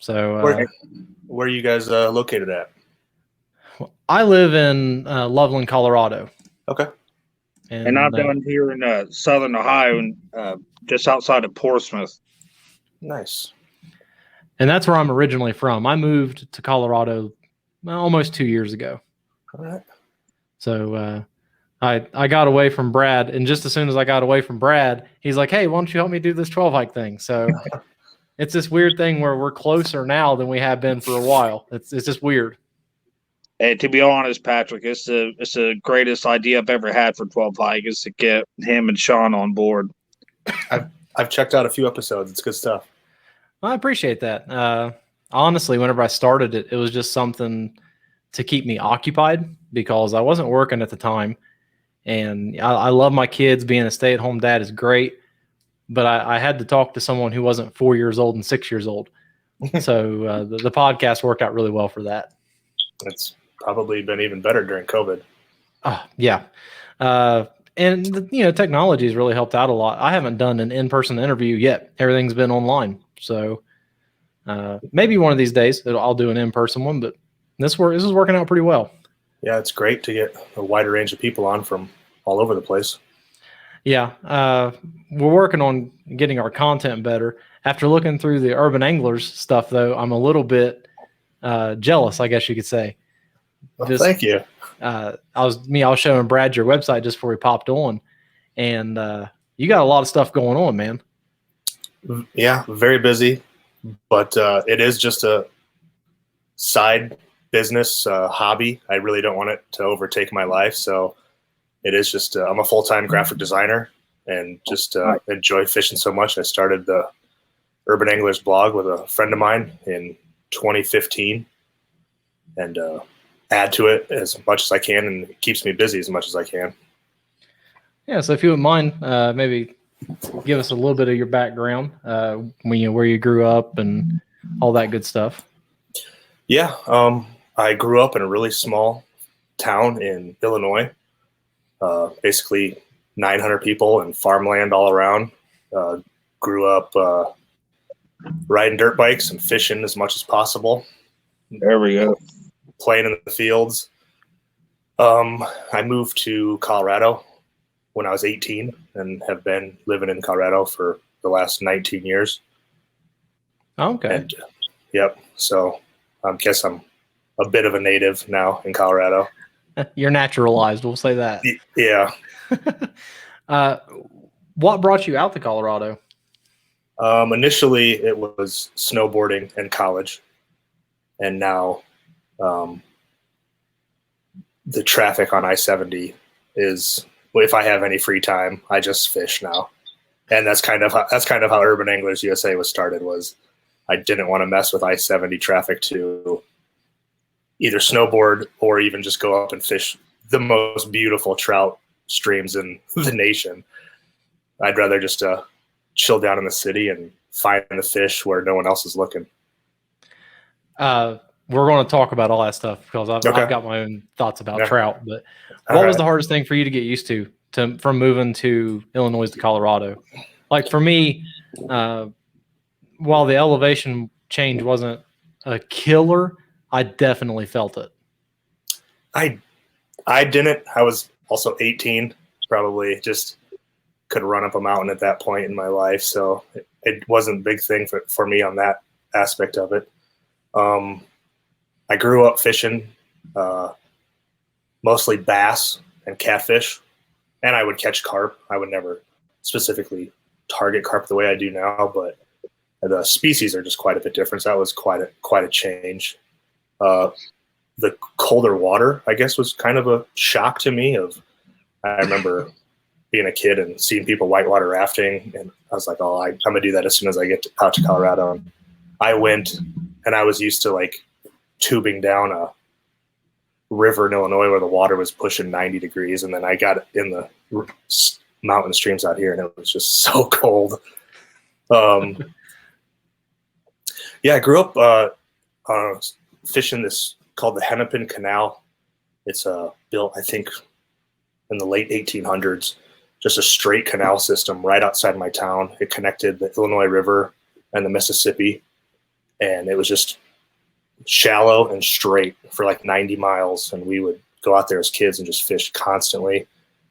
So Where are you guys located at? I live in Loveland, Colorado. Okay. And I'm down here in southern Ohio, just outside of Portsmouth. Nice. And that's where I'm originally from. I moved to Colorado almost 2 years ago. All right. So I got away from Brad, and just as soon as I got away from Brad, he's like, "Hey, why don't you help me do this 12 hike thing?" So it's this weird thing where we're closer now than we have been for a while. It's just weird. And to be honest, Patrick, it's the greatest idea I've ever had for 12 hike is to get him and Sean on board. I've checked out a few episodes. It's good stuff. I appreciate that. Honestly, whenever I started it, it was just something to keep me occupied because I wasn't working at the time. And I love my kids. Being a stay-at-home dad is great. But I had to talk to someone who wasn't 4 years old and 6 years old. So the podcast worked out really well for that. It's probably been even better during COVID. Yeah. And technology has really helped out a lot. I haven't done an in-person interview yet. Everything's been online. So maybe one of these days I'll do an in-person one, but this is working out pretty well. Yeah, it's great to get a wider range of people on from all over the place. Yeah. We're working on getting our content better. After looking through the Urban Anglers stuff, though, I'm a little bit jealous, I guess you could say. Well, thank you. I was showing Brad your website just before we popped on, and you got a lot of stuff going on, man. Yeah, very busy, but it is just a side business hobby. I really don't want it to overtake my life, so it is just I'm a full-time graphic designer and just enjoy fishing so much. I started the Urban Anglers blog with a friend of mine in 2015, and add to it as much as I can, and it keeps me busy as much as I can. Yeah, so if you wouldn't mind, maybe give us a little bit of your background, where you grew up and all that good stuff. Yeah, I grew up in a really small town in Illinois, basically 900 people and farmland all around. Grew up riding dirt bikes and fishing as much as possible. There we go. Playing in the fields. I moved to Colorado when I was 18 and have been living in Colorado for the last 19 years. Okay. And, yep. So I guess I'm a bit of a native now in Colorado. You're naturalized, we'll say that. Yeah. What brought you out to Colorado? Initially, it was snowboarding in college, and now the traffic on I-70 is, if I have any free time, I just fish now. And that's kind of how Urban Anglers USA was started. Was I didn't want to mess with I-70 traffic to either snowboard or even just go up and fish the most beautiful trout streams in the nation. I'd rather just chill down in the city and find the fish where no one else is looking. We're going to talk about all that stuff because I've got my own thoughts about trout. But what was the hardest thing for you to get used to from moving to Illinois to Colorado? Like for me, while the elevation change wasn't a killer, I definitely felt it. I didn't. I was also 18, probably just could run up a mountain at that point in my life. So it wasn't a big thing for me on that aspect of it. I grew up fishing mostly bass and catfish, and I would catch carp. I would never specifically target carp the way I do now, but the species are just quite a bit different. So that was quite a change. The colder water, I guess, was kind of a shock to me. I remember being a kid and seeing people whitewater rafting, and I was like, "Oh, I'm gonna do that as soon as I get out to Colorado." And I went, and I was used to like tubing down a river in Illinois where the water was pushing 90 degrees, and then I got in the mountain streams out here, and it was just so cold. Yeah, I grew up fishing this called the Hennepin Canal. It's built, I think, in the late 1800s. Just a straight canal system right outside my town. It connected the Illinois River and the Mississippi. and it was just shallow and straight for like 90 miles. And we would go out there as kids and just fish constantly.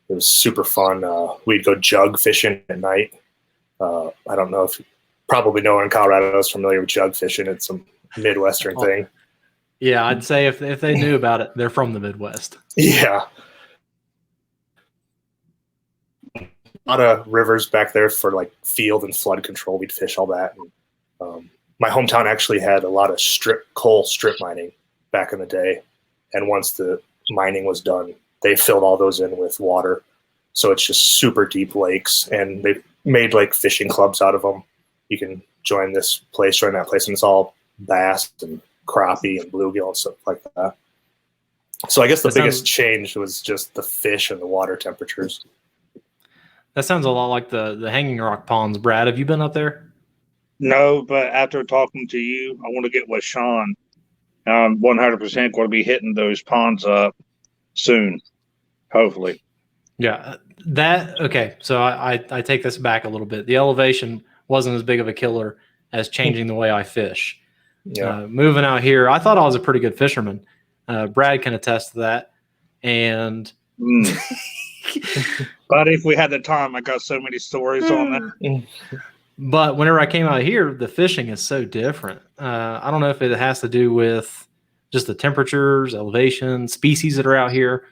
It was super fun. We'd go jug fishing at night. I don't know if probably no one in Colorado is familiar with jug fishing. It's a Midwestern thing. Yeah, I'd say if they knew about it, they're from the Midwest. Yeah. A lot of rivers back there for like field and flood control. We'd fish all that. And, my hometown actually had a lot of coal strip mining back in the day. And once the mining was done, they filled all those in with water. So it's just super deep lakes, and they made like fishing clubs out of them. You can join this place, join that place, and it's all bass and crappie and bluegill and stuff like that. So I guess the biggest change was just the fish and the water temperatures. That sounds a lot like the Hanging Rock Ponds. Brad, have you been up there? No, but after talking to you, I want to get with Sean. 100% going to be hitting those ponds up soon, hopefully. Yeah, okay. So I take this back a little bit. The elevation wasn't as big of a killer as changing the way I fish. Yeah. Moving out here, I thought I was a pretty good fisherman. Brad can attest to that. And but if we had the time, I got so many stories on that. But whenever I came out here, the fishing is so different. I don't know if it has to do with just the temperatures, elevation, species that are out here.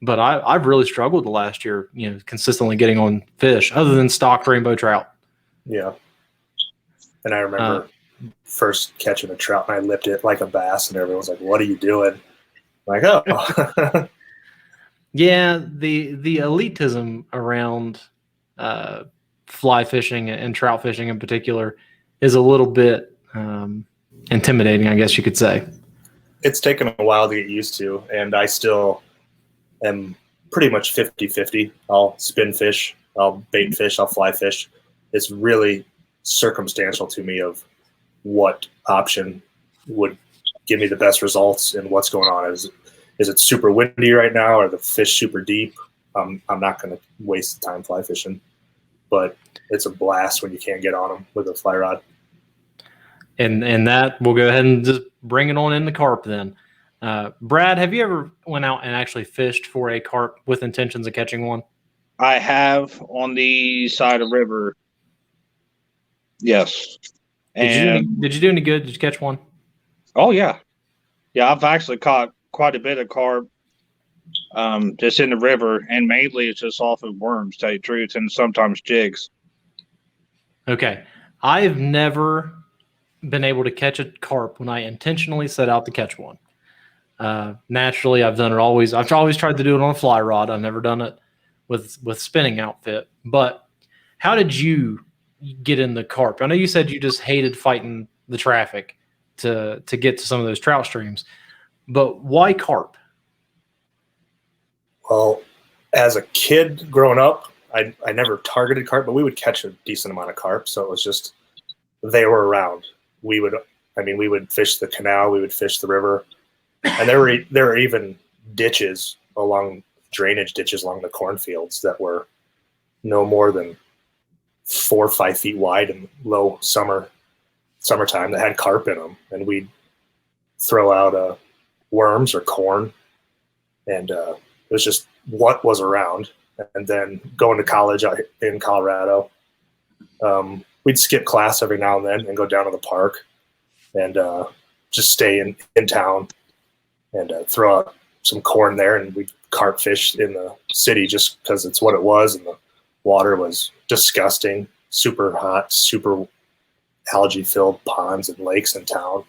But I've really struggled the last year, consistently getting on fish other than stock rainbow trout. Yeah. And I remember first catching a trout, and I lipped it like a bass, and everyone's like, "What are you doing?" I'm like, oh. Yeah, the elitism around fly fishing and trout fishing in particular is a little bit intimidating, I guess you could say. It's taken a while to get used to, and I still am pretty much 50-50. I'll spin fish, I'll bait fish, I'll fly fish. It's really circumstantial to me of what option would give me the best results and what's going on. Is it super windy right now? Are the fish super deep? I'm not going to waste time fly fishing, but it's a blast when you can't get on them with a fly rod. And that, we'll go ahead and just bring it on in the carp then. Brad, have you ever went out and actually fished for a carp with intentions of catching one? I have on the side of river. Yes. Did you do any good? Did you catch one? Oh yeah. Yeah, I've actually caught quite a bit of carp just in the river, and mainly it's just off of worms, to tell you the truth, and sometimes jigs. Okay. I've never been able to catch a carp when I intentionally set out to catch one. Naturally, I've always tried to do it on a fly rod. I've never done it with spinning outfit. But how did you get in the carp? I know you said you just hated fighting the traffic to get to some of those trout streams, but why carp? Well, as a kid growing up, I never targeted carp, but we would catch a decent amount of carp. So it was just, they were around. We would fish the canal, we would fish the river, and there were even drainage ditches along the cornfields that were no more than 4 or 5 feet wide in low summertime that had carp in them, and we'd throw out worms or corn, and it was just what was around. And then going to college out in Colorado, we'd skip class every now and then and go down to the park and just stay in town and throw out some corn there, and we'd carp fish in the city just because it's what it was, and the water was disgusting, super hot, super algae-filled ponds and lakes in town.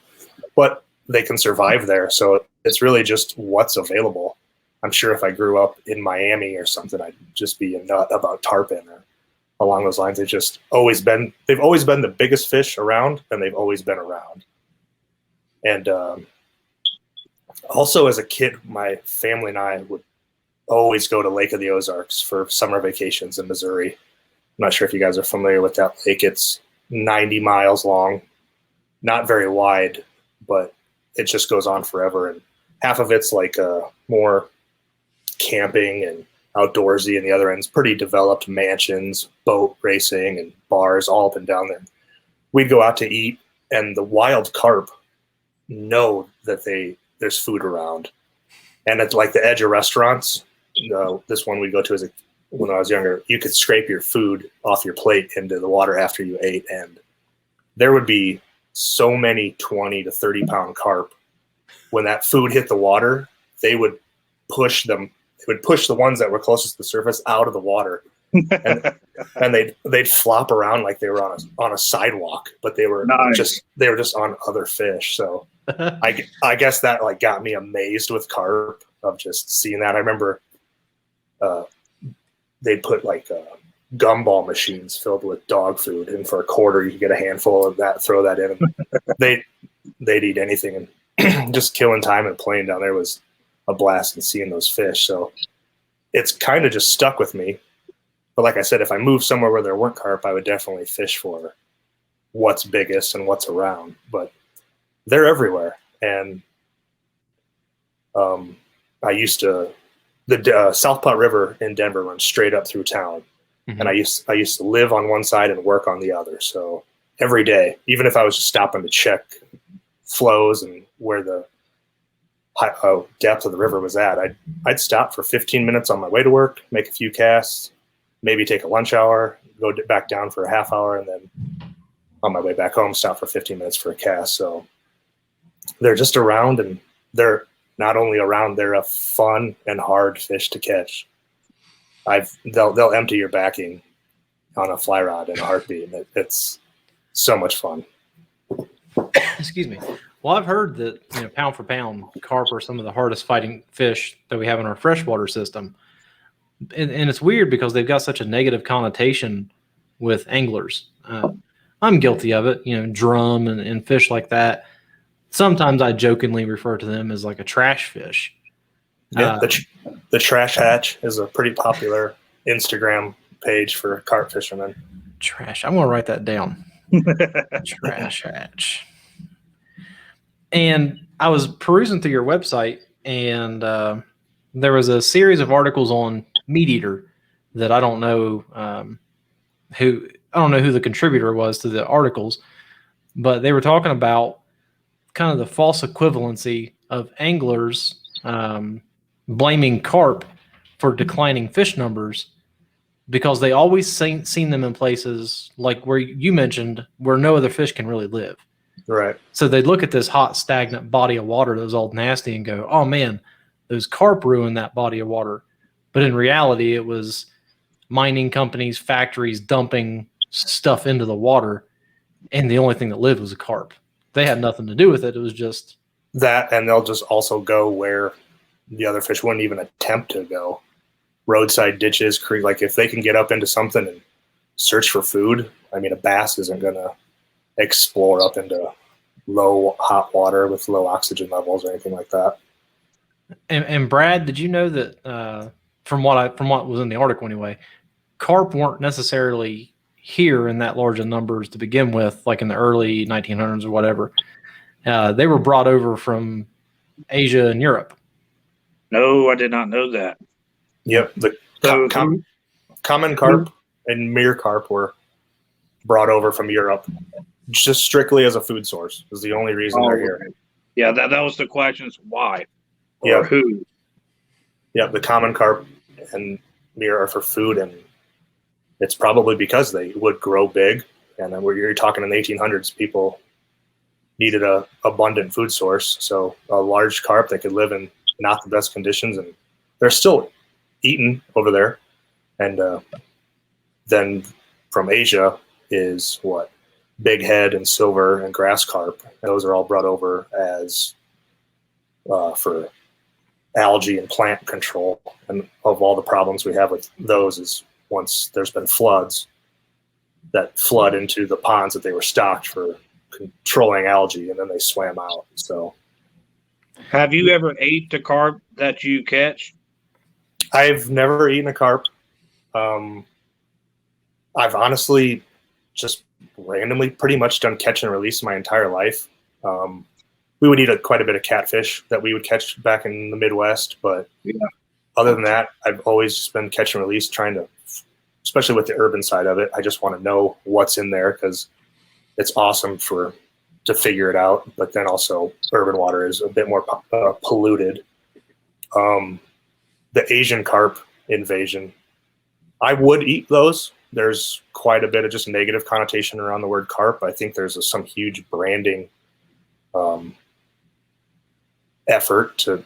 But they can survive there, so it's really just what's available. I'm sure if I grew up in Miami or something, I'd just be a nut about tarpon or along those lines. They've always been the biggest fish around, and they've always been around. And also as a kid, my family and I would always go to Lake of the Ozarks for summer vacations in Missouri. I'm not sure if you guys are familiar with that lake. It's 90 miles long, not very wide, but it just goes on forever. And half of it's like more camping and outdoorsy, and the other end's pretty developed mansions, boat racing, and bars all up and down there. We'd go out to eat and the wild carp know that there's food around, and at like the edge of restaurants. This one we go to when I was younger, you could scrape your food off your plate into the water after you ate, and there would be so many 20 to 30 pound carp. When that food hit the water, they would push them. They would push the ones that were closest to the surface out of the water, and they'd flop around like they were on a sidewalk, but they were just on other fish. So I guess that like got me amazed with carp of just seeing that. I remember they'd put like gumball machines filled with dog food, and for $0.25 you could get a handful of that, throw that in, and they'd eat anything. And just killing time and playing down there was a blast, and seeing those fish. So it's kind of just stuck with me. But like I said, if I moved somewhere where there weren't carp, I would definitely fish for what's biggest and what's around. But they're everywhere. And I used to, the South Platte River in Denver runs straight up through town. Mm-hmm. And I used to live on one side and work on the other. So every day, even if I was just stopping to check flows and where the depth of the river was at, I'd stop for 15 minutes on my way to work, make a few casts, maybe take a lunch hour, go back down for a half hour, and then on my way back home, stop for 15 minutes for a cast. So they're just around, and they're not only around, they're a fun and hard fish to catch. They'll empty your backing on a fly rod in a heartbeat. It's so much fun. Excuse me. Well, I've heard that pound for pound, carp are some of the hardest fighting fish that we have in our freshwater system, and it's weird because they've got such a negative connotation with anglers. I'm guilty of it. Drum and fish like that. Sometimes I jokingly refer to them as like a trash fish. Yeah, the Trash Hatch is a pretty popular Instagram page for carp fishermen. Trash. I'm gonna write that down. Trash Hatch. And I was perusing through your website, and there was a series of articles on Meat Eater that I don't know who the contributor was to the articles, but they were talking about kind of the false equivalency of anglers blaming carp for declining fish numbers because they always seen them in places like where you mentioned where no other fish can really live. Right. So they'd look at this hot, stagnant body of water that was all nasty and go, oh, man, those carp ruined that body of water. But in reality, it was mining companies, factories dumping stuff into the water, and the only thing that lived was a carp. They had nothing to do with it. It was just that, and they'll just also go where the other fish wouldn't even attempt to go. Roadside ditches, creek. Like if they can get up into something and search for food, I mean, a bass isn't going to explore up into low hot water with low oxygen levels or anything like that. And Brad, did you know that from what was in the article anyway, carp weren't necessarily here in that large of numbers to begin with, like in the early 1900s or whatever. They were brought over from Asia and Europe. No, I did not know that. Yep, the common carp and mere carp were brought over from Europe just strictly as a food source. Is the only reason they're here. Yeah, that was the question: is why or who? Yeah, the common carp and mere are for food, and it's probably because they would grow big. And then you're talking in the 1800s, people needed a abundant food source, so a large carp that could live in not the best conditions, and they're still eaten over there. And then from Asia is what? Big head and silver and grass carp. Those are all brought over as for algae and plant control. And of all the problems we have with those is once there's been floods that flood into the ponds that they were stocked for controlling algae, and then they swam out. So have you ever ate the carp that you catch? I've never eaten a carp. I've honestly just randomly pretty much done catch and release my entire life. We would eat quite a bit of catfish that we would catch back in the Midwest, but other than that, I've always just been catch and release, trying to, especially with the urban side of it, I just want to know what's in there because it's awesome for to figure it out. But then also urban water is a bit more polluted. The Asian carp invasion, I would eat those. There's quite a bit of just negative connotation around the word carp. I think there's some huge branding effort to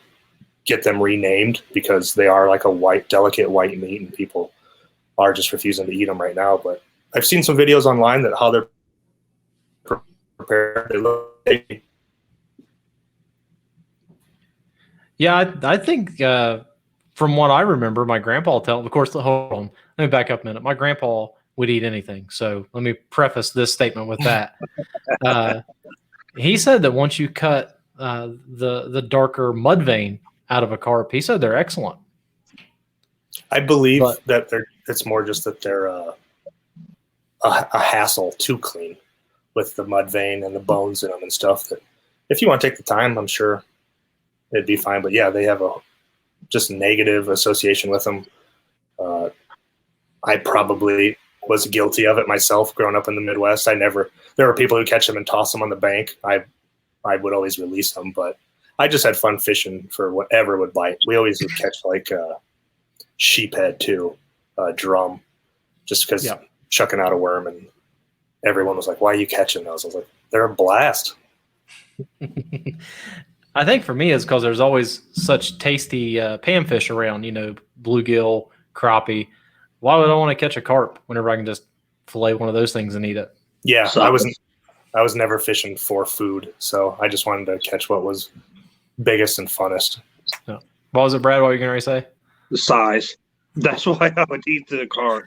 get them renamed because they are like a delicate white meat, and people are just refusing to eat them right now. But I've seen some videos online that how they're prepared. They look. Yeah, I think from what I remember, my grandpa of course, hold on, let me back up a minute. My grandpa would eat anything. So let me preface this statement with that. He said that once you cut the darker mud vein out of a carp, he said they're excellent. I believe that it's more just that they're a hassle to clean with the mud vein and the bones in them and stuff. That if you want to take the time, I'm sure it'd be fine. But yeah, they have a just negative association with them. I probably was guilty of it myself growing up in the Midwest. There were people who catch them and toss them on the bank. I would always release them, but I just had fun fishing for whatever would bite. We always would catch like sheephead too, drum, just because chucking out a worm, and everyone was like, "Why are you catching those?" I was like, "They're a blast." I think for me is because there's always such tasty panfish around, bluegill, crappie. Why would I want to catch a carp whenever I can just fillet one of those things and eat it? Yeah, I was never fishing for food, so I just wanted to catch what was biggest and funnest. Yeah. What was it, Brad? What were you going to say? The size. That's why I would eat the carp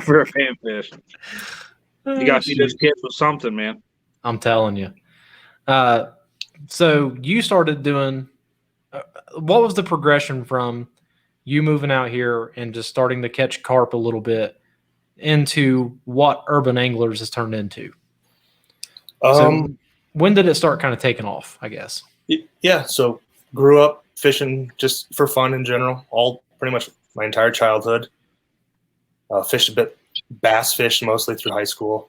for a panfish. You got to feed those kids with something, man. I'm telling you. So you started doing what was the progression from you moving out here and just starting to catch carp a little bit into what Urban Anglers has turned into? So when did it start kind of taking off, I guess? Yeah, so grew up fishing just for fun in general, all pretty much my entire childhood. Fished a bit, bass fished mostly through high school.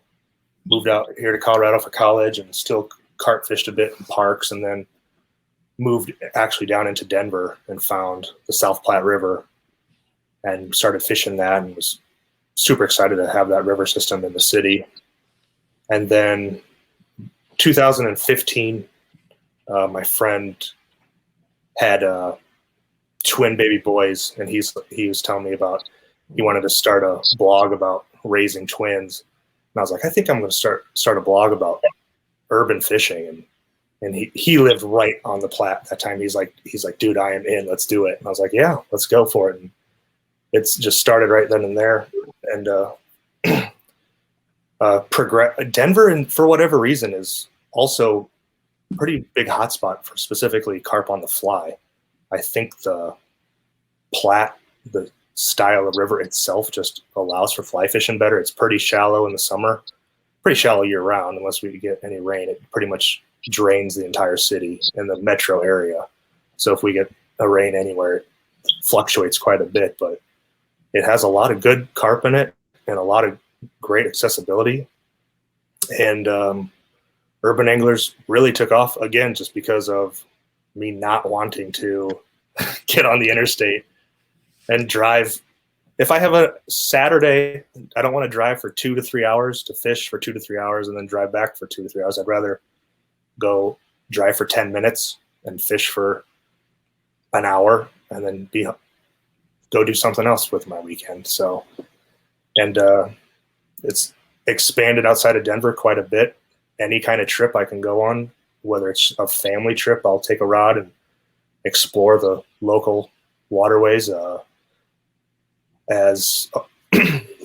Moved out here to Colorado for college and still carp fished a bit in parks, and then moved actually down into Denver and found the South Platte River and started fishing that, and was super excited to have that river system in the city. And then 2015, my friend had twin baby boys, and he was telling me about he wanted to start a blog about raising twins. And I was like, I think I'm going to start a blog about urban fishing. And he lived right on the Platte that time. He's like, dude, I am in. Let's do it. And I was like, yeah, let's go for it. And it's just started right then and there. And Denver, and for whatever reason, is also a pretty big hotspot for specifically carp on the fly. I think the Platte, the style of river itself, just allows for fly fishing better. It's pretty shallow in the summer, pretty shallow year round, unless we get any rain. It pretty much drains the entire city in the metro area. So if we get a rain anywhere, it fluctuates quite a bit, but it has a lot of good carp in it and a lot of great accessibility. And Urban Anglers really took off again just because of me not wanting to get on the interstate and drive. If I have a Saturday, I don't want to drive for 2 to 3 hours to fish for 2 to 3 hours and then drive back for 2 to 3 hours. I'd rather go drive for 10 minutes and fish for an hour and then go do something else with my weekend. So, and it's expanded outside of Denver quite a bit. Any kind of trip I can go on, whether it's a family trip, I'll take a rod and explore the local waterways. As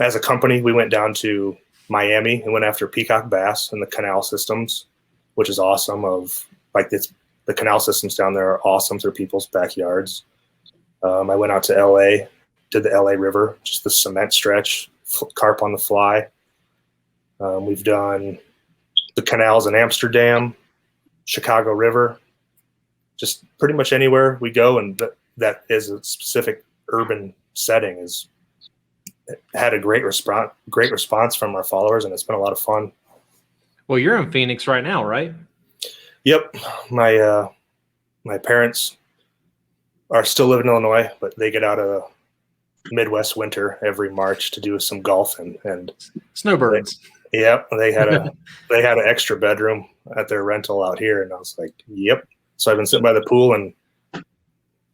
a company, we went down to Miami and went after peacock bass in the canal systems, which is awesome. The canal systems down there are awesome through people's backyards. I went out to LA, did the LA River, just the cement stretch, carp on the fly. We've done the canals in Amsterdam, Chicago River, just pretty much anywhere we go, and that is a specific urban setting is had a great response from our followers, and it's been a lot of fun. Well, you're in Phoenix right now, right? Yep. My parents are still living in Illinois, but they get out of the Midwest winter every March to do some golfing. And Snowbirds. yep, they had an extra bedroom at their rental out here, and I was like, yep. So I've been sitting by the pool, and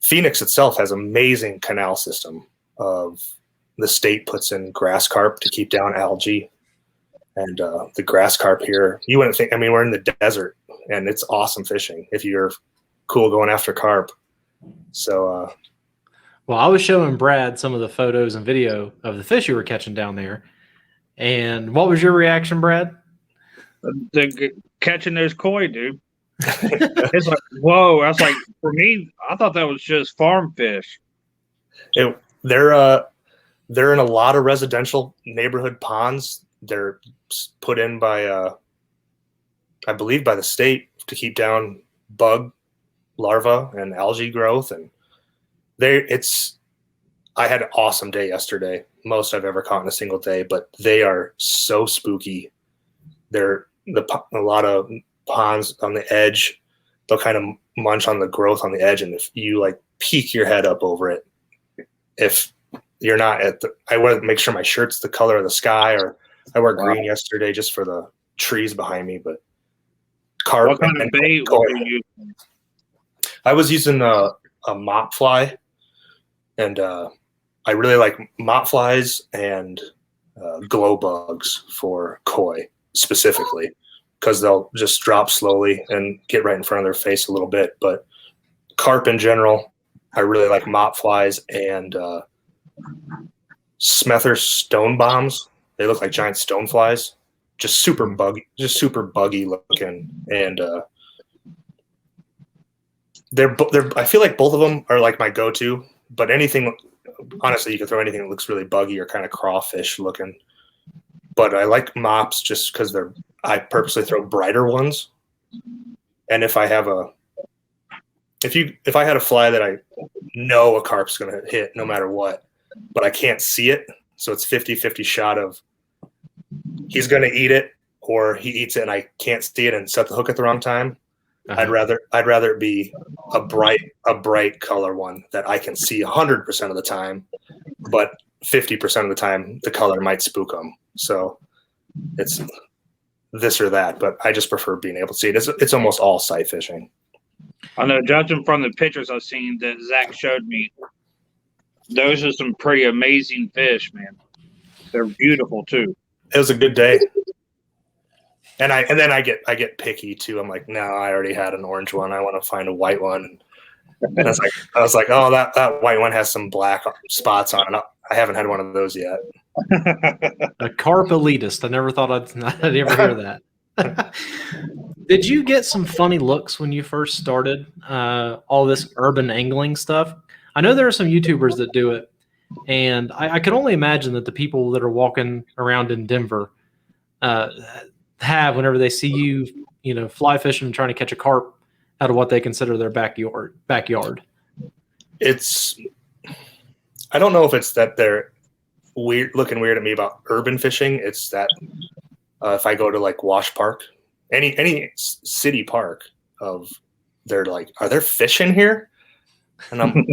Phoenix itself has amazing canal system. Of the state puts in grass carp to keep down algae, and the grass carp here, you wouldn't think. I mean, we're in the desert, and it's awesome fishing if you're cool going after carp. So, well, I was showing Brad some of the photos and video of the fish you were catching down there. And what was your reaction, Brad? Catching those koi, dude. It's like, whoa. That's like, for me, I thought that was just farm fish. They're in a lot of residential neighborhood ponds. They're put in by, I believe, by the state to keep down bug larvae and algae growth. And I had an awesome day yesterday, most I've ever caught in a single day, but they are so spooky. They're a lot of ponds on the edge. They'll kind of munch on the growth on the edge, and if you like peek your head up over it, if you're not I want to make sure my shirt's the color of the sky, or I wore green yesterday just for the trees behind me. But carp. What kind of bait were you using? I was using a mop fly, and I really like mop flies and glow bugs for koi specifically, because they'll just drop slowly and get right in front of their face a little bit. But carp in general, I really like mop flies and Smether stone bombs. They look like giant stone flies, just super buggy looking. And they're I feel like both of them are like my go-to, but anything, honestly, you can throw anything that looks really buggy or kind of crawfish looking. But I like mops just because I purposely throw brighter ones. And if I had a fly that I know a carp's going to hit no matter what, but I can't see it, so it's 50-50 shot of he's going to eat it or he eats it and I can't see it and set the hook at the wrong time. Uh-huh. I'd rather it be a bright color one that I can see 100% of the time, but 50% of the time the color might spook them. So it's this or that, but I just prefer being able to see it. It's almost all sight fishing. I know, judging from the pictures I've seen that Zach showed me, those are some pretty amazing fish, man. They're beautiful too. It was a good day. And then I get picky too. I'm like, no, I already had an orange one. I want to find a white one. And I was like, oh, that white one has some black spots on it. I haven't had one of those yet. A carp elitist. I never thought I'd ever hear that. Did you get some funny looks when you first started all this urban angling stuff? I know there are some YouTubers that do it, and I can only imagine that the people that are walking around in Denver have whenever they see you fly fishing and trying to catch a carp out of what they consider their backyard. I don't know if it's that they're looking weird at me about urban fishing. It's that if I go to like Wash Park, any city park, they're like, are there fish in here? And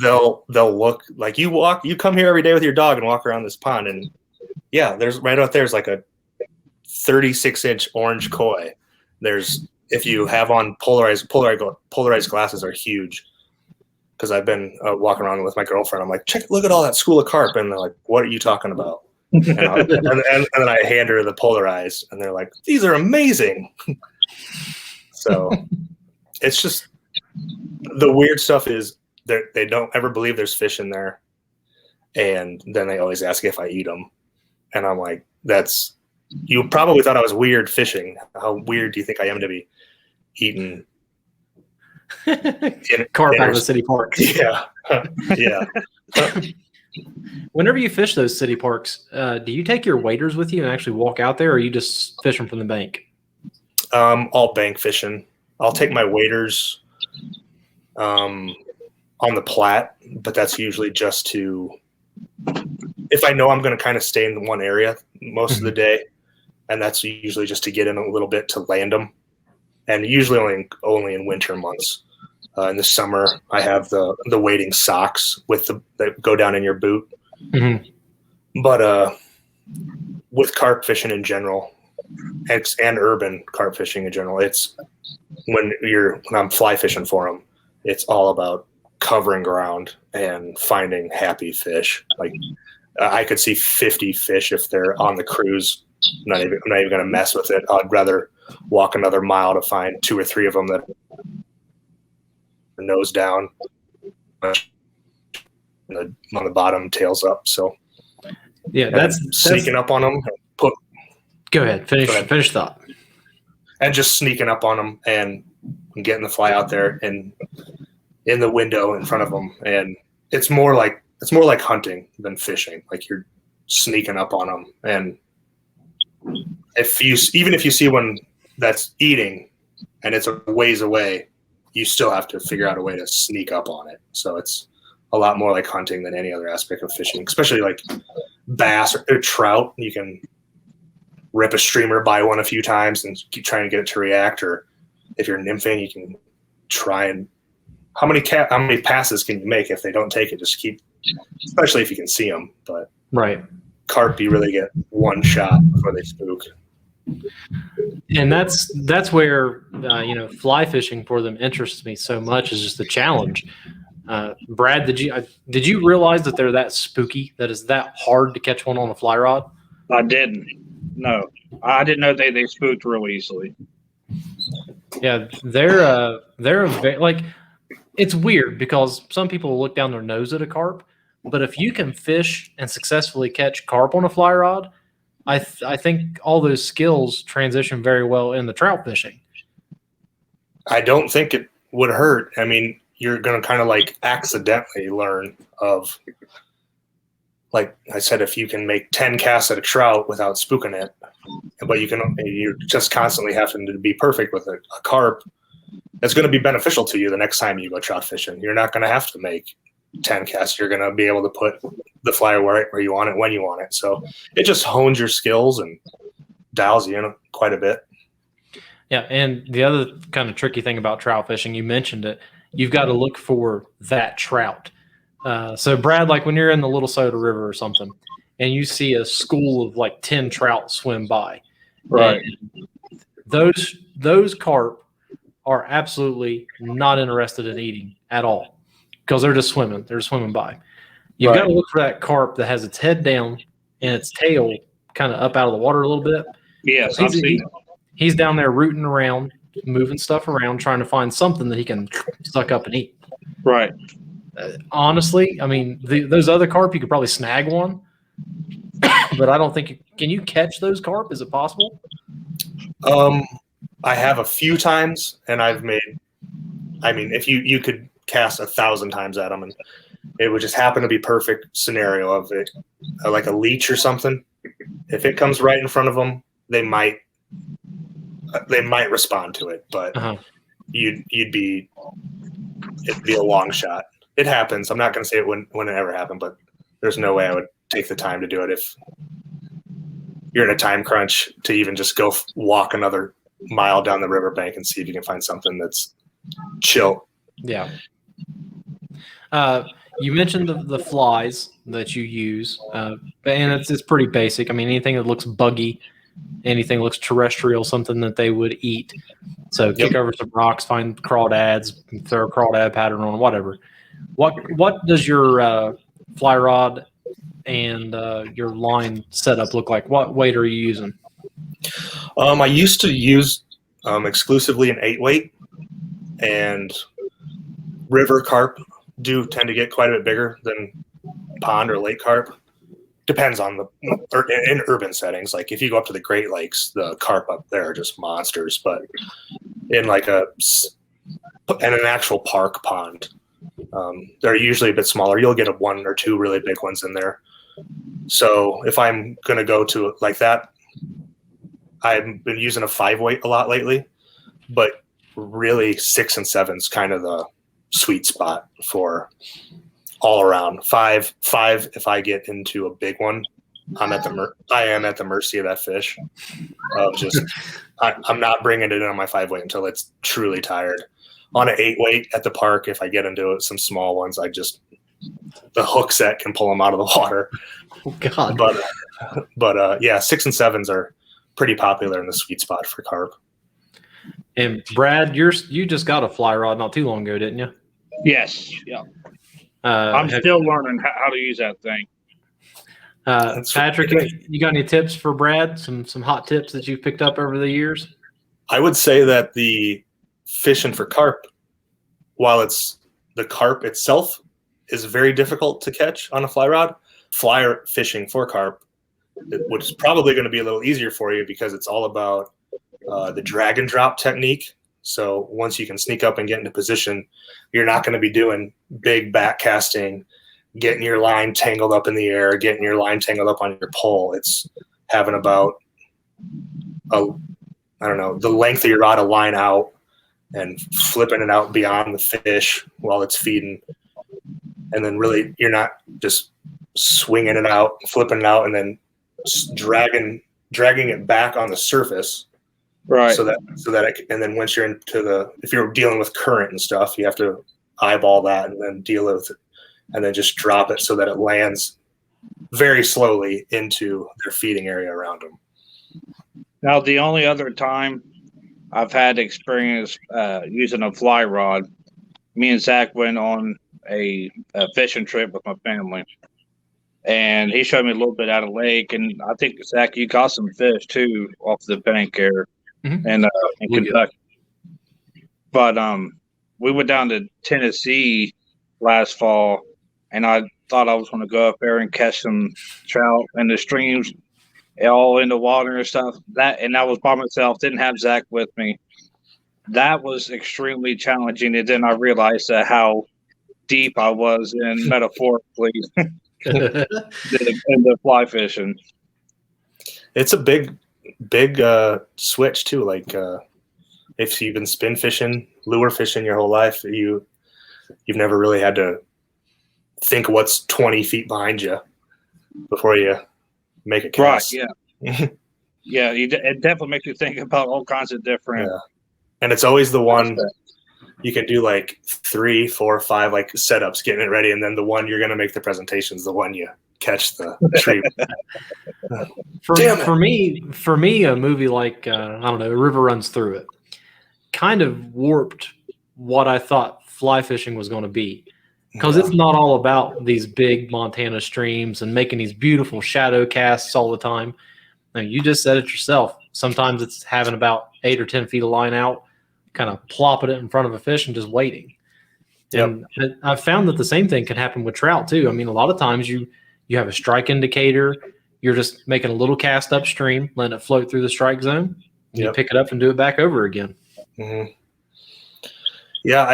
they'll look like you come here every day with your dog and walk around this pond, and yeah, there's right out there's like a 36-inch orange koi. If you have on polarized glasses are huge, because I've been walking around with my girlfriend. I'm like, look at all that school of carp, and they're like, what are you talking about? And then I hand her the polarized, and they're like, these are amazing. So it's just the weird stuff is they don't ever believe there's fish in there, and then they always ask if I eat them, and I'm like, you probably thought I was weird fishing. How weird do you think I am to be eating carp out of a city park? Yeah. Yeah. Whenever you fish those city parks, do you take your waders with you and actually walk out there, or are you just fishing from the bank? All bank fishing. I'll take my waders on the Platte, but that's usually just if I know I'm going to kind of stay in one area most of the day. and that's usually just to get in a little bit to land them, and usually only in winter months. In the summer, I have the wading socks that go down in your boot. Mm-hmm. But with carp fishing in general, and urban carp fishing in general, it's when I'm fly fishing for them, it's all about covering ground and finding happy fish. Like I could see 50 fish if they're on the cruise. I'm not even going to mess with it. I'd rather walk another mile to find 2 or 3 of them that are nose down on the bottom, tails up. So yeah, that's sneaking up on them. Go ahead. Finish thought. And just sneaking up on them and getting the fly out there and in the window in front of them. And it's more like hunting than fishing. Like you're sneaking up on them. And even if you see one that's eating and it's a ways away, you still have to figure out a way to sneak up on it. So it's a lot more like hunting than any other aspect of fishing, especially like bass or trout. You can rip a streamer by one a few times and keep trying to get it to react. Or if you're nymphing, you can try and how many passes can you make if they don't take it? Just keep, especially if you can see them. But right, carp, you really get one shot before they spook. And that's where fly fishing for them interests me so much, is just the challenge. Brad, did you realize that they're that spooky, that it's that hard to catch one on a fly rod? I didn't. No, I didn't know they spooked real easily. Yeah, they're like, it's weird because some people will look down their nose at a carp, but if you can fish and successfully catch carp on a fly rod, I think all those skills transition very well in the trout fishing. I don't think it would hurt. I mean, you're going to kind of like accidentally learn of, like I said, if you can make 10 casts at a trout without spooking it, but you're just constantly having to be perfect with a carp, it's going to be beneficial to you the next time you go trout fishing. You're not going to have to make 10 casts. You're going to be able to put the fly where you want it, when you want it. So it just hones your skills and dials you in quite a bit. Yeah, and the other kind of tricky thing about trout fishing, you mentioned it, you've got to look for that trout. So Brad, like when you're in the Little Soda River or something, and you see a school of like 10 trout swim by, right? Those carp are absolutely not interested in eating at all because they're just swimming. They're swimming by. You've got to look for that carp that has its head down and its tail kind of up out of the water a little bit. Yes, I've seen it. He's down there rooting around, moving stuff around, trying to find something that he can suck up and eat. Right. Honestly, I mean, those other carp, you could probably snag one, but I don't think can you catch those carp? Is it possible? I have a few times, and if you could cast 1,000 times at them, and it would just happen to be perfect scenario of it, like a leech or something. If it comes right in front of them, they might respond to it, but it'd be a long shot. It happens. I'm not going to say it wouldn't ever happen, but there's no way I would take the time to do it if you're in a time crunch to even just go walk another mile down the riverbank and see if you can find something that's chill. Yeah. You mentioned the flies that you use, and it's pretty basic. I mean, anything that looks buggy, anything that looks terrestrial, something that they would eat. So kick over some rocks, find crawdads, throw a crawdad pattern on, whatever. What does your fly rod and your line setup look like? What weight are you using? I used to use exclusively an 8-weight, and river carp do tend to get quite a bit bigger than pond or lake carp. Depends on in urban settings. Like if you go up to the Great Lakes, the carp up there are just monsters. But in like an actual park pond, they're usually a bit smaller. You'll get 1 or 2 really big ones in there. So if I'm going to go to like that, I've been using a 5-weight a lot lately, but really 6 and 7 is kind of the sweet spot for all around. 5 if I get into a big one, I am at the mercy of that fish. Of just, I'm not bringing it in on my 5-weight until it's truly tired. On an 8-weight at the park, if I get into it, some small ones, the hook set can pull them out of the water. Oh God! But yeah, 6 and 7s are pretty popular in the sweet spot for carp. And Brad, you just got a fly rod not too long ago, didn't you? Yes. Yeah. I'm still learning how to use that thing. Patrick, you got any tips for Brad? Some hot tips that you've picked up over the years? I would say that the fishing for carp, while the carp itself is very difficult to catch on a fly rod, fly fishing for carp, which is probably going to be a little easier for you because it's all about the drag and drop technique. So once you can sneak up and get into position, you're not going to be doing big back casting, getting your line tangled up in the air, getting your line tangled up on your pole. It's having about, the length of your rod of line out and flipping it out beyond the fish while it's feeding. And then really you're not just swinging it out, flipping it out, and then dragging it back on the surface. Right. So that and then once you're if you're dealing with current and stuff, you have to eyeball that and then deal with it and then just drop it so that it lands very slowly into their feeding area around them. Now, the only other time I've had experience using a fly rod, me and Zach went on a fishing trip with my family, and he showed me a little bit out of lake, and I think, Zach, you caught some fish too off the bank here in Kentucky. But we went down to Tennessee last fall, and I thought I was going to go up there and catch some trout in the streams, all in the water and stuff. And I was by myself, didn't have Zach with me. That was extremely challenging, and then I realized how deep I was in metaphorically in the fly fishing. It's a big switch too. Like if you've been spin fishing, lure fishing your whole life, you've never really had to think what's 20 feet behind you before you make a cast. Right. Yeah. Yeah. It definitely makes you think about all kinds of different. Yeah. And it's always the one you can do like 3, 4, 5 like setups, getting it ready, and then the one you're going to make the presentations, the one you catch the tree. For me, a movie like A River Runs Through It kind of warped what I thought fly fishing was going to be, because it's not all about these big Montana streams and making these beautiful shadow casts all the time. Now, you just said it yourself. Sometimes it's having about 8 or 10 feet of line out, kind of plopping it in front of a fish and just waiting. Yep. And I've found that the same thing can happen with trout too. I mean, a lot of times you have a strike indicator. You're just making a little cast upstream, letting it float through the strike zone. And you pick it up and do it back over again. Mm-hmm. Yeah,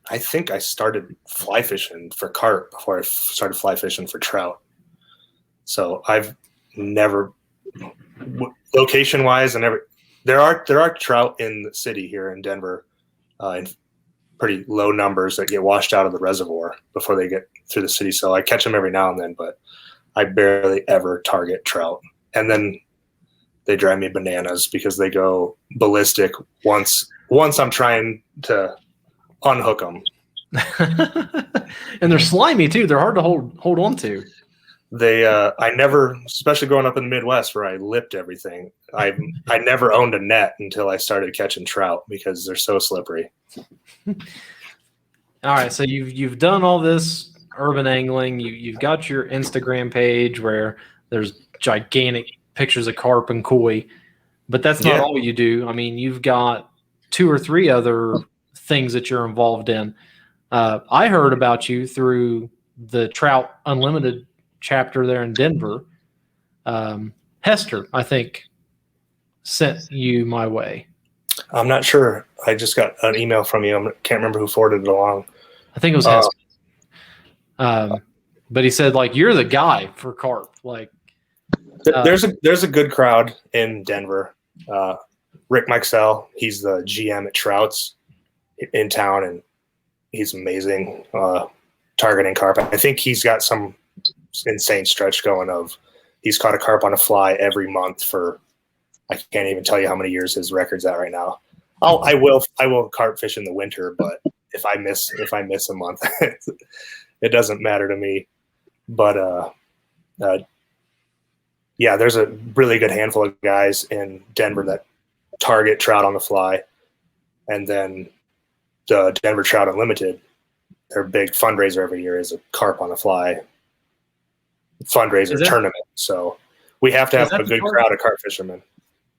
I think I started fly fishing for carp before I started fly fishing for trout. So I've never, location wise, there are trout in the city here in Denver in pretty low numbers that get washed out of the reservoir before they get through the city. So I catch them every now and then, but I barely ever target trout. And then they drive me bananas because they go ballistic once I'm trying to unhook them. And they're slimy too. They're hard to hold on to. I never, especially growing up in the Midwest where I lipped everything, I never owned a net until I started catching trout because they're so slippery. All right, so you've done all this urban angling. You've got your Instagram page where there's gigantic pictures of carp and koi, but that's not all you do. I mean, you've got 2 or 3 other things that you're involved in. I heard about you through the Trout Unlimited chapter there in Denver. Hester, I think, sent you my way. I'm not sure. I just got an email from you. I can't remember who forwarded it along. I think it was Hester. But he said, like, you're the guy for carp. Like, there's a good crowd in Denver. Rick Mixell, he's the GM at Trouts in town, and he's amazing targeting carp. I think he's got some insane stretch going of he's caught a carp on a fly every month for I can't even tell you how many years his record's at right now. I will carp fish in the winter, but if I miss a month, it doesn't matter to me. But yeah, there's a really good handful of guys in Denver that target trout on the fly, and then the Denver Trout Unlimited, their big fundraiser every year is a carp on the fly fundraiser tournament. So we have to have a good crowd of carp fishermen.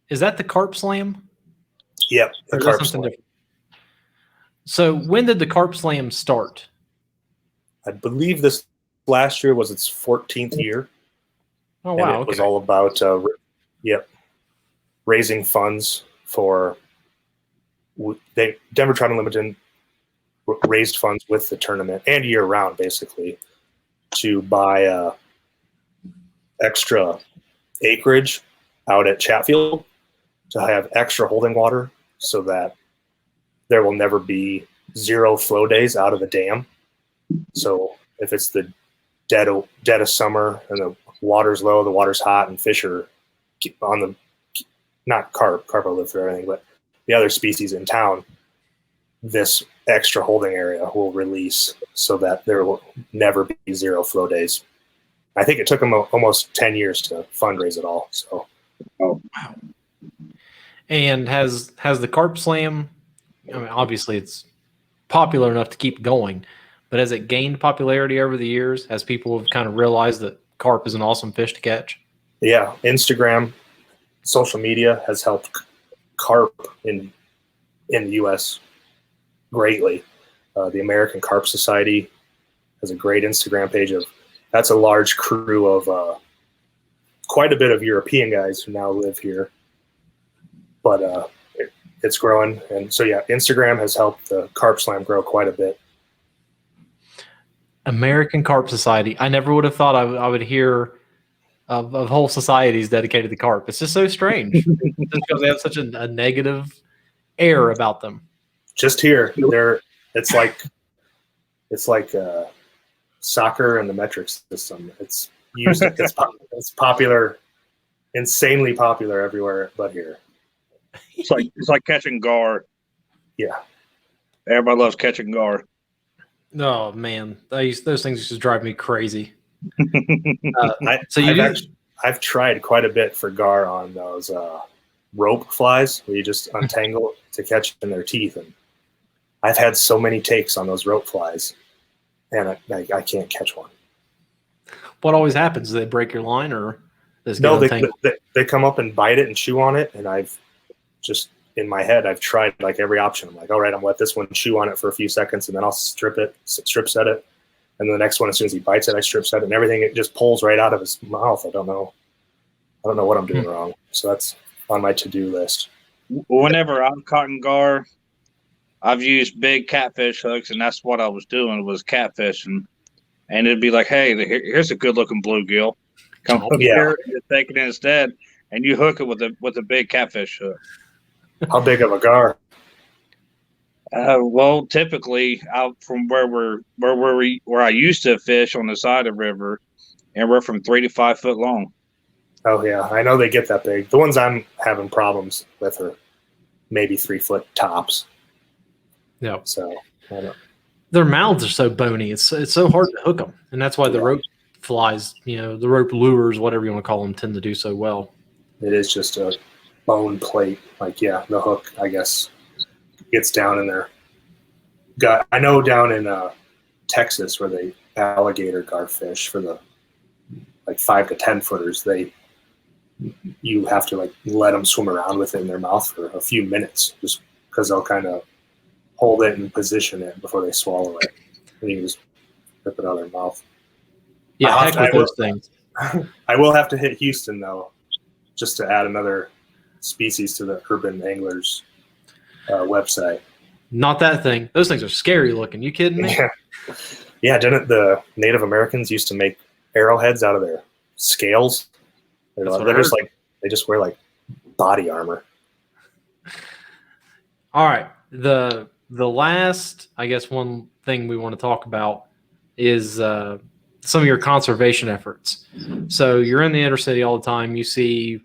Is that the Carp Slam? Yep, the Carp Slam. Different? So when did the Carp Slam start? I believe this last year was its 14th year. Oh, wow. And it was all about raising funds for Denver Trout Unlimited raised funds with the tournament and year round, basically, to buy extra acreage out at Chatfield to have extra holding water so that there will never be 0 flow days out of the dam. So if it's the dead of summer and the water's low, the water's hot, and fish are on the, not carp will live through everything, but the other species in town, this extra holding area will release so that there will never be 0 flow days. I think it took them almost 10 years to fundraise it all. So, wow. And has the Carp Slam, I mean, obviously it's popular enough to keep going, but has it gained popularity over the years as people have kind of realized that carp is an awesome fish to catch? Yeah, Instagram, social media has helped carp in the U.S. greatly. The American Carp Society has a great Instagram page that's a large crew of quite a bit of European guys who now live here. But it's growing. And so, yeah, Instagram has helped the Carp Slam grow quite a bit. American Carp Society. I never would have thought I would hear of whole societies dedicated to carp. It's just so strange just because they have such a negative air about them. Just here, it's like soccer and the metric system. It's used. It's popular, insanely popular everywhere but here. It's like catching gar. Yeah, everybody loves catching gar. Oh man, those things used to drive me crazy. I've tried quite a bit for gar on those rope flies where you just untangle to catch in their teeth, and I've had so many takes on those rope flies, and I can't catch one. What always happens? Do they break your line, or no? They come up and bite it and chew on it, and I've just in my head I've tried like every option. I'm like, all right, I'm gonna let this one chew on it for a few seconds, and then I'll strip set it. And the next one, as soon as he bites it, I strip set it, and everything it just pulls right out of his mouth. I don't know what I'm doing wrong. So that's on my to-do list. Whenever I'm caught in gar, I've used big catfish hooks, and that's what I was doing was catfishing. And it'd be like, hey, here's a good-looking bluegill. Come over here and take it instead, and you hook it with a big catfish hook. How big of a gar? Well, typically out from where I used to fish on the side of the river, and we're from 3 to 5 foot long. Oh yeah, I know they get that big. The ones I'm having problems with are maybe 3 foot tops. Yeah. So I don't know. Their mouths are so bony. It's so hard to hook them, and that's why the rope flies, the rope lures, whatever you want to call them, tend to do so well. It is just a bone plate. Like the hook, I guess, gets down in there. I know down in Texas where they alligator garfish for the 5 to 10 footers, you have to let them swim around with it in their mouth for a few minutes, just because they'll kind of hold it and position it before they swallow it, and you can just rip it out of their mouth. Yeah, heck with those things. I will have to hit Houston though, just to add another species to the Urban Anglers website. Not that thing. Those things are scary looking. You kidding me? Yeah. Didn't the Native Americans used to make arrowheads out of their scales? They just wear body armor. All right. The last, I guess, one thing we want to talk about is some of your conservation efforts. So you're in the intercity all the time. You see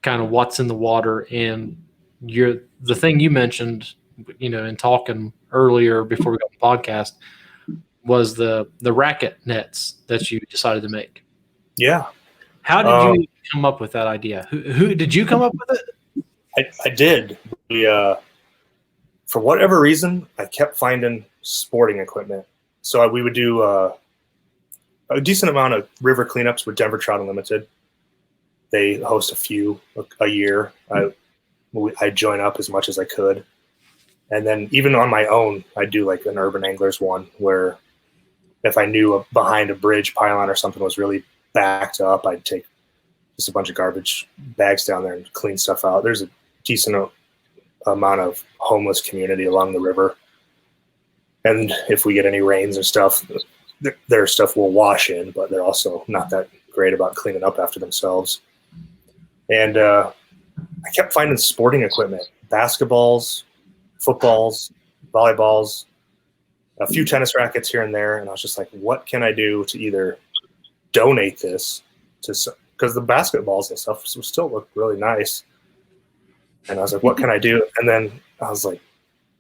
kind of what's in the water, and the thing you mentioned, in talking earlier before we got the podcast, was the racket nets that you decided to make. Yeah. How did you come up with that idea? Who did you come up with it? I did. For whatever reason, I kept finding sporting equipment. So we would do a decent amount of river cleanups with Denver Trout Unlimited. They host a few a year. I'd join up as much as I could. And then even on my own, I'd do like an Urban Anglers one where if I knew behind a bridge pylon or something was really backed up, I'd take just a bunch of garbage bags down there and clean stuff out. There's a decent amount of homeless community along the river. And if we get any rains and stuff, their stuff will wash in, but they're also not that great about cleaning up after themselves. And I kept finding sporting equipment, basketballs, footballs, volleyballs, a few tennis rackets here and there. And I was just like, what can I do to either donate this to, because the basketballs and stuff still look really nice. And I was like, what can I do? And then I was like,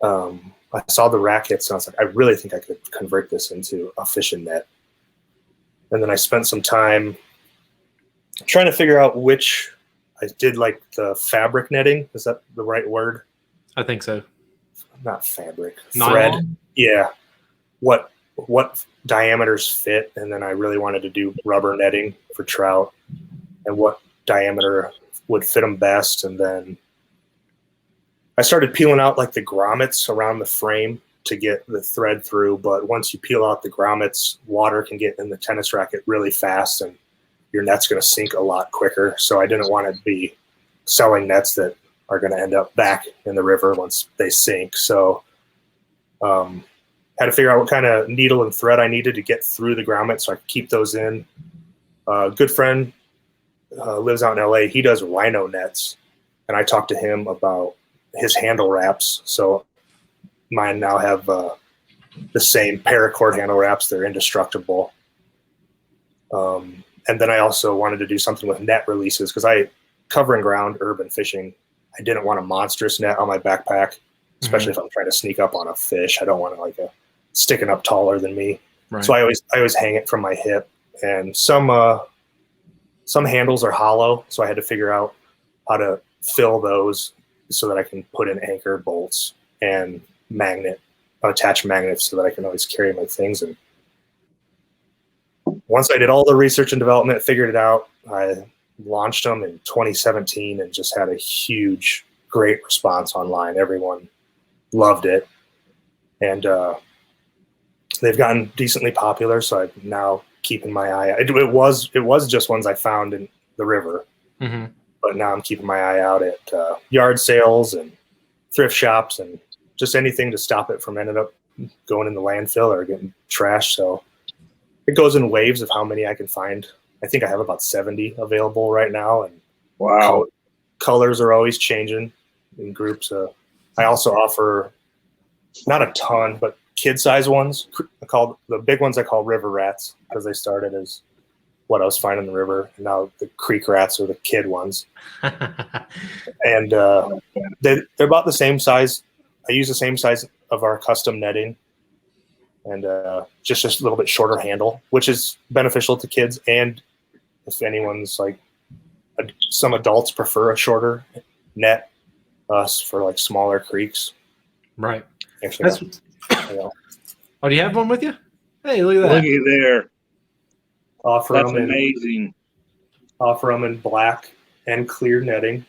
I saw the rackets and I was like, I really think I could convert this into a fishing net. And then I spent some time trying to figure out which I did, like the fabric netting. Is that the right word? I think so. Not fabric, Nylon? thread. Yeah. What diameters fit? And then I really wanted to do rubber netting for trout and what diameter would fit them best. And then I started peeling out like the grommets around the frame to get the thread through. But once you peel out the grommets, water can get in the tennis racket really fast and your net's going to sink a lot quicker. So I didn't want to be selling nets that are going to end up back in the river once they sink. So had to figure out what kind of needle and thread I needed to get through the grommet so I could keep those in. A good friend lives out in LA. He does rhino nets. And I talked to him about his handle wraps. So mine now have the same paracord handle wraps. They're indestructible. And then I also wanted to do something with net releases because I cover and ground urban fishing. I didn't want a monstrous net on my backpack, especially if I'm trying to sneak up on a fish. I don't want like a sticking up taller than me. Right. So I always hang it from my hip. And some handles are hollow, so I had to figure out how to fill those so that I can put in anchor bolts and attach magnets so that I can always carry my things. And once I did all the research and development, figured it out, I launched them in 2017 and just had a huge, great response online. Everyone loved it. And they've gotten decently popular, so I'm now keeping my eye out. It was just ones I found in the river. Mm-hmm. But now I'm keeping my eye out at yard sales and thrift shops and just anything to stop it from ending up going in the landfill or getting trashed. So it goes in waves of how many I can find. I think I have about 70 available right now. And wow, colors are always changing in groups. I also offer not a ton, but kid-size ones. The big ones I call river rats because they started as what I was finding in the river. And now the creek rats are the kid ones. And they're about the same size. I use the same size of our custom netting and just a little bit shorter handle, which is beneficial to kids. And if anyone's like, some adults prefer a shorter net for like smaller creeks. Right. Actually, Oh, do you have one with you? Hey, look at that. Looky there. That's amazing. Offer them in black and clear netting,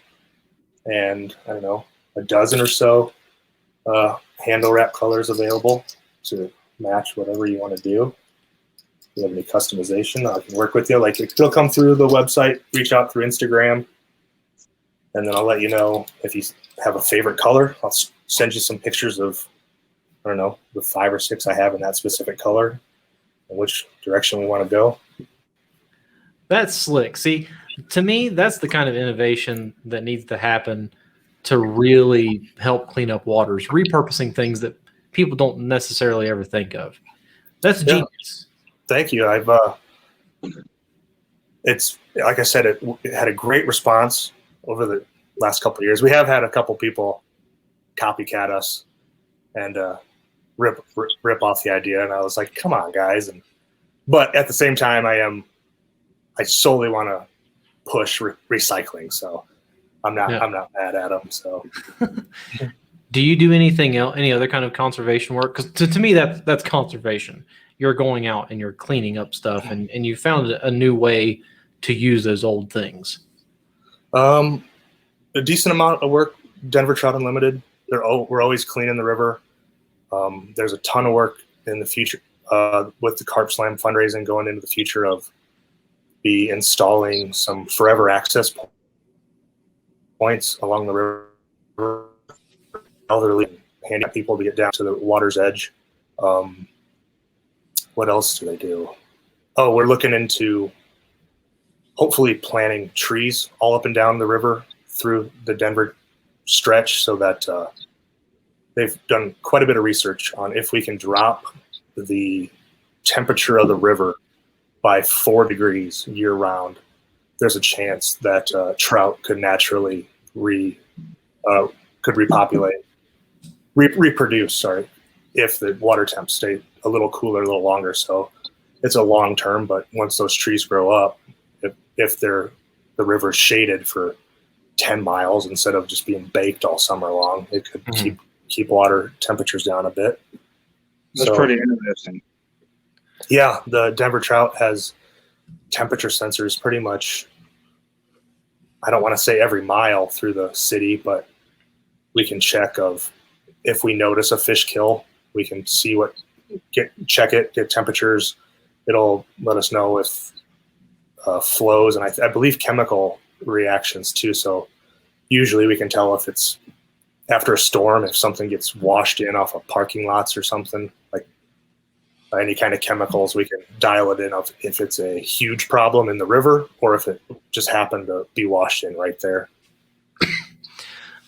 and I don't know, a dozen or so handle wrap colors available to match whatever you want to do. If you have any customization, I can work with you. Like it'll come through the website, reach out through Instagram, and then I'll let you know if you have a favorite color. I'll send you some pictures of, I don't know, the 5 or 6 I have in that specific color and which direction we want to go. That's slick. See, to me, that's the kind of innovation that needs to happen to really help clean up waters, repurposing things that people don't necessarily ever think of. That's genius. Thank you. it's like I said, it had a great response over the last couple of years. We have had a couple people copycat us and rip off the idea, and I was like, come on, guys. But at the same time, I solely want to push recycling, so I'm not mad at them. So do you do anything else, any other kind of conservation work? Because to me, that's conservation. You're going out and you're cleaning up stuff, and you found a new way to use those old things. A decent amount of work. Denver Trout Unlimited. We're always cleaning the river. There's a ton of work in the future with the Carp Slam fundraising going into the future of be installing some forever access points along the river, elderly handicapped people to get down to the water's edge. What else do they do? Oh, we're looking into hopefully planting trees all up and down the river through the Denver stretch, so that they've done quite a bit of research on if we can drop the temperature of the river by 4 degrees year round, there's a chance that trout could naturally reproduce, if the water temps stay a little cooler a little longer. So it's a long term, but once those trees grow up, if the river's shaded for 10 miles instead of just being baked all summer long, it could keep water temperatures down a bit. That's pretty interesting. Yeah, the Denver Trout has temperature sensors pretty much, I don't want to say every mile through the city, but we can check of if we notice a fish kill, we can see get temperatures. It'll let us know if flows, and I believe chemical reactions too. So usually we can tell if it's after a storm, if something gets washed in off of parking lots or something, like any kind of chemicals, we can dial it in of if it's a huge problem in the river or if it just happened to be washed in right there.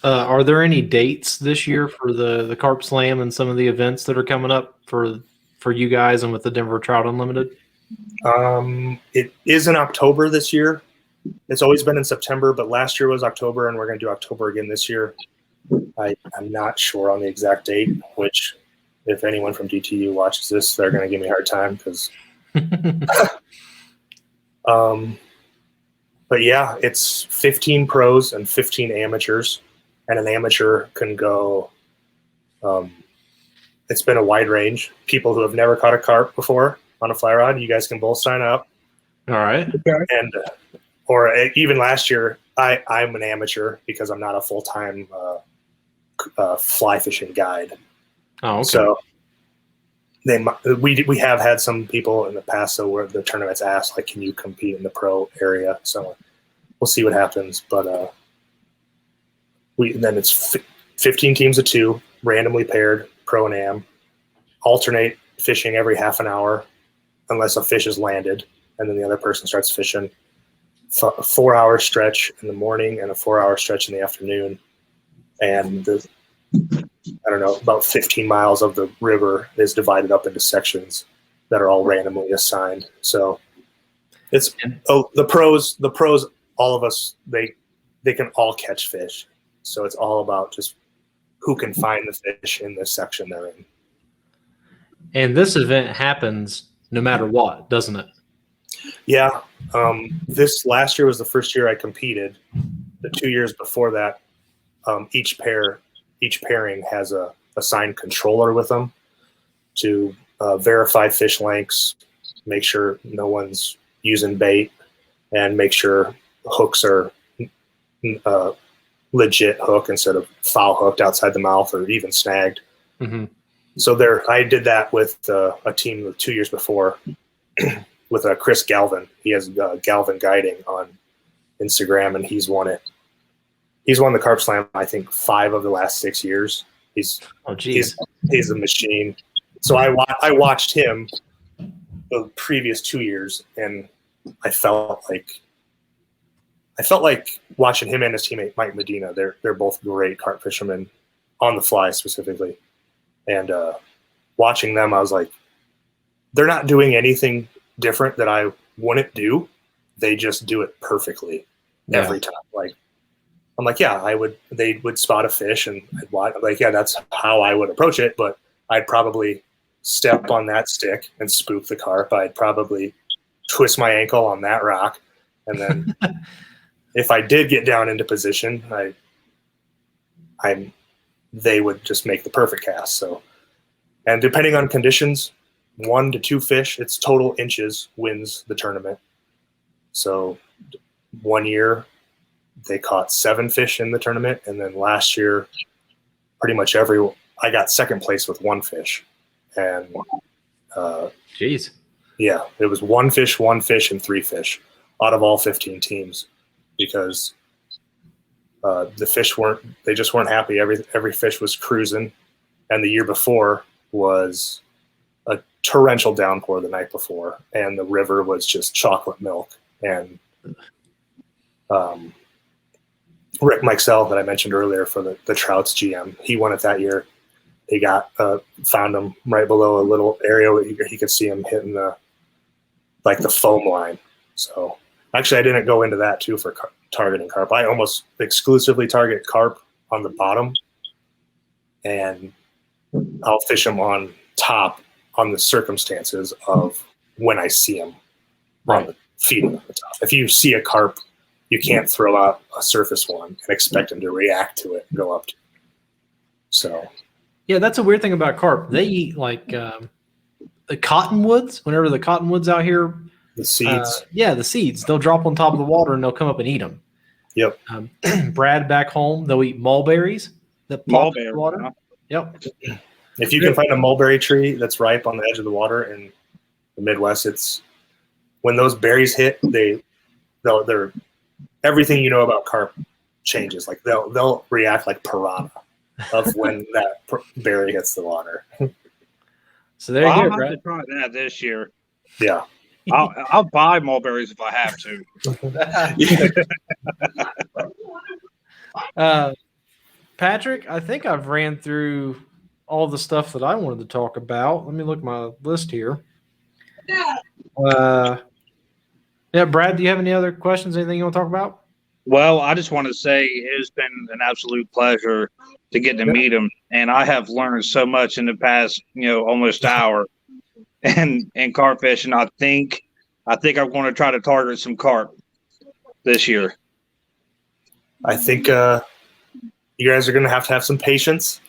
Are there any dates this year for the Carp Slam and some of the events that are coming up for you guys and with the Denver Trout Unlimited? It is in October this year. It's always been in September, but last year was October, and we're going to do October again this year. I'm not sure on the exact date, which if anyone from DTU watches this, they're going to give me a hard time because but yeah, it's 15 pros and 15 amateurs, and an amateur can go it's been a wide range. People who have never caught a carp before on a fly rod, you guys can both sign up. All right. And or even last year, I'm an amateur because I'm not a full-time fly fishing guide. Oh, okay. So we have had some people in the past, so where the tournaments asked, like, can you compete in the pro area? So we'll see what happens. But then it's 15 teams of 2, randomly paired, pro and am, alternate fishing every half an hour unless a fish is landed, and then the other person starts fishing. A 4-hour stretch in the morning and a 4-hour stretch in the afternoon. And about 15 miles of the river is divided up into sections that are all randomly assigned. So it's the pros, all of us, they can all catch fish. So it's all about just who can find the fish in this section they're in. And this event happens no matter what, doesn't it? Yeah. This last year was the first year I competed. The 2 years before that, each pairing has a assigned controller with them to verify fish lengths, make sure no one's using bait, and make sure hooks are legit hook instead of foul hooked outside the mouth or even snagged. Mm-hmm. So I did that with a team 2 years before with Chris Galvin. He has Galvin Guiding on Instagram, and he's won it. He's won the Carp Slam, I think, 5 of the last 6 years. He's a machine. So I watched him the previous 2 years, and I felt like watching him and his teammate Mike Medina. They're both great carp fishermen on the fly specifically, and watching them, I was like, they're not doing anything different that I wouldn't do, they just do it perfectly every time. Like, I'm like, yeah, they would spot a fish and I'd watch, like, yeah, that's how I would approach it. But I'd probably step on that stick and spook the carp. I'd probably twist my ankle on that rock. And then if I did get down into position, they would just make the perfect cast. So, and depending on conditions, 1 to 2 fish, it's total inches wins the tournament. So one year they caught 7 fish in the tournament. And then last year, pretty much I got second place with 1 fish. And Jeez. Yeah, it was 1 fish, 1 fish, and 3 fish out of all 15 teams, because the fish just weren't happy. Every fish was cruising, and the year before was a torrential downpour the night before, and the river was just chocolate milk. And Rick Mikesell, that I mentioned earlier for the Trouts GM, he won it that year. He found him right below a little area where he could see him hitting the foam line. So actually, I didn't go into that too for targeting carp. I almost exclusively target carp on the bottom, and I'll fish them on top on the circumstances of when I see them on the feeding on the top. If you see a carp, you can't throw out a surface one and expect them to react to it and go up to it. So. Yeah, that's a weird thing about carp. They eat like the cottonwoods. Whenever the cottonwoods out here, the seeds. The seeds. They'll drop on top of the water and they'll come up and eat them. Yep. Brad back home, they'll eat mulberries that pop in the water. Yep. If you can find a mulberry tree that's ripe on the edge of the water in the Midwest, it's when those berries hit, they're everything you know about carp changes. Like they'll react like piranha of when that berry hits the water. So there you go, I'll Brad. have to try that this year. Yeah. I'll buy mulberries if I have to. Patrick, I think I've ran through all the stuff that I wanted to talk about. Let me look at my list here. Brad, do you have any other questions? Anything you want to talk about? Well, I just want to say it's been an absolute pleasure to get to meet him, and I have learned so much in the past, almost hour, and carp fishing. I think I'm going to try to target some carp this year. I think you guys are going to have some patience,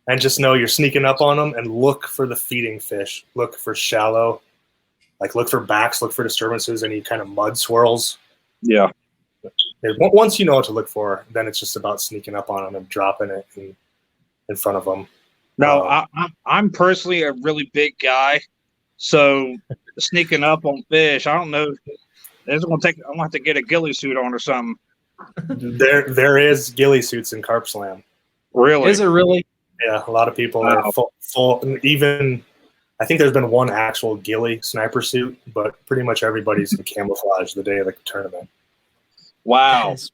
and just know you're sneaking up on them and look for the feeding fish. Look for shallow, look for backs, look for disturbances, any kind of mud swirls. Yeah. Once you know what to look for, then it's just about sneaking up on them and dropping it in front of them. No, I'm personally a really big guy, so sneaking up on fish, I don't know. I'm gonna have to get a ghillie suit on or something. There is ghillie suits in Carp Slam. Really? Is it really? Yeah, a lot of people are full. Even I think there's been one actual ghillie sniper suit, but pretty much everybody's in camouflage the day of the tournament. Wow, That's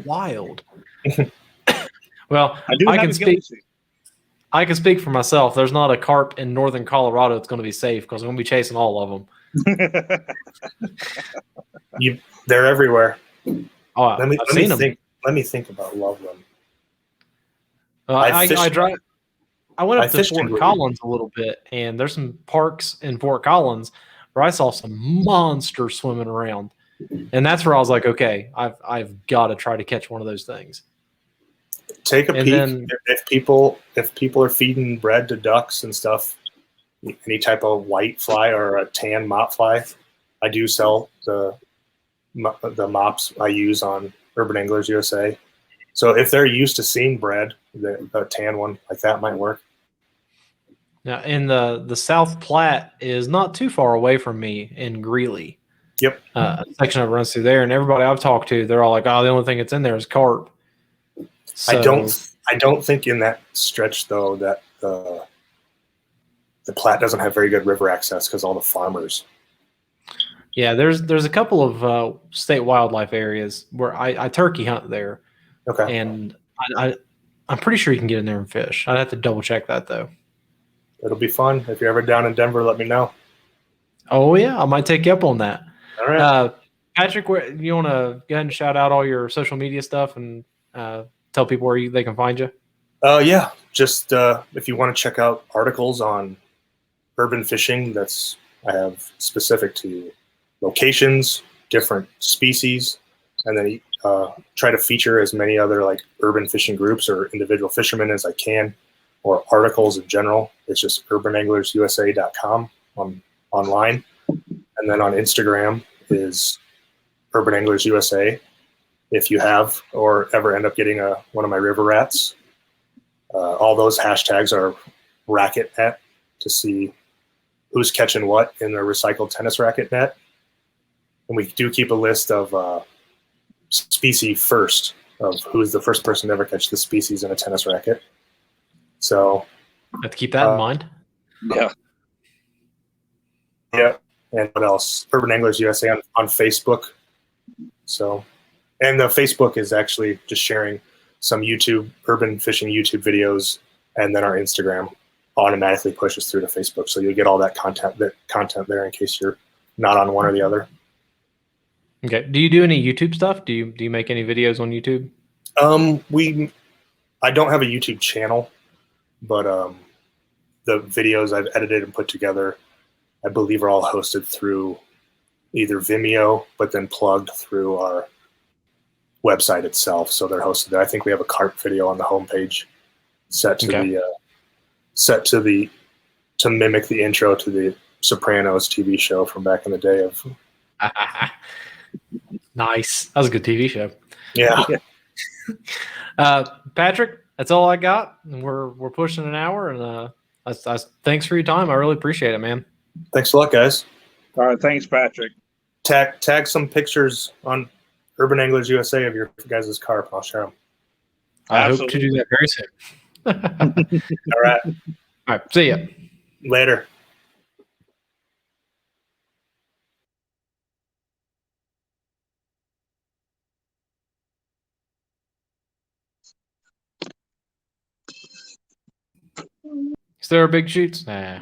wild. Well, I can speak. I can speak for myself. There's not a carp in northern Colorado that's going to be safe because I'm going to be chasing all of them. They're everywhere. Oh, I've seen them. Let me think about Loveland. I went up to fished in Fort Collins a little bit, and there's some parks in Fort Collins where I saw some monsters swimming around, and that's where I was like, okay, I've got to try to catch one of those things. Take a peek. If people are feeding bread to ducks and stuff, any type of white fly or a tan mop fly, I do sell the mops I use on Urban Anglers USA. So if they're used to seeing bread, the tan one like that might work. Now, in the South Platte is not too far away from me in Greeley. Yep. A section of it runs through there, and everybody I've talked to, they're all like, "Oh, the only thing that's in there is carp." So, I don't think in that stretch though that the Platte doesn't have very good river access because all the farmers. Yeah, there's a couple of state wildlife areas where I turkey hunt there. Okay. And I'm pretty sure you can get in there and fish. I'd have to double check that though. It'll be fun. If you're ever down in Denver, let me know. Oh yeah, I might take you up on that. All right. Patrick, you want to go ahead and shout out all your social media stuff and tell people where they can find you? Yeah, just if you want to check out articles on urban fishing, I have specific to locations, different species, and then try to feature as many other like urban fishing groups or individual fishermen as I can, or articles in general. It's just urbananglersusa.com online, and then on Instagram is Urban Anglers USA. If you have or ever end up getting one of my river rats, all those hashtags are racket net to see who's catching what in the recycled tennis racket net. And we do keep a list of species first, of who's the first person to ever catch the species in a tennis racket. So have to keep that in mind. Yeah. Yeah. And what else? Urban Anglers USA on Facebook. So, and the Facebook is actually just sharing some urban fishing YouTube videos, and then our Instagram automatically pushes through to Facebook. So you'll get all that content there in case you're not on one or the other. Okay. Do you do any YouTube stuff? Do you make any videos on YouTube? I don't have a YouTube channel, but the videos I've edited and put together, I believe, are all hosted through either Vimeo, but then plugged through our website itself. So they're hosted there. I think we have a carp video on the homepage set to mimic the intro to the Sopranos TV show from back in the day of. Nice. That was a good TV show. Yeah. Patrick, that's all I got. We're pushing an hour, and thanks for your time. I really appreciate it, man. Thanks a lot, guys. All right. Thanks, Patrick. Tag some pictures on Urban Anglers USA of your guys' carp. I'll share them. I hope to do that very soon. All right. All right. See ya. Later. Is there a big shoots? Nah.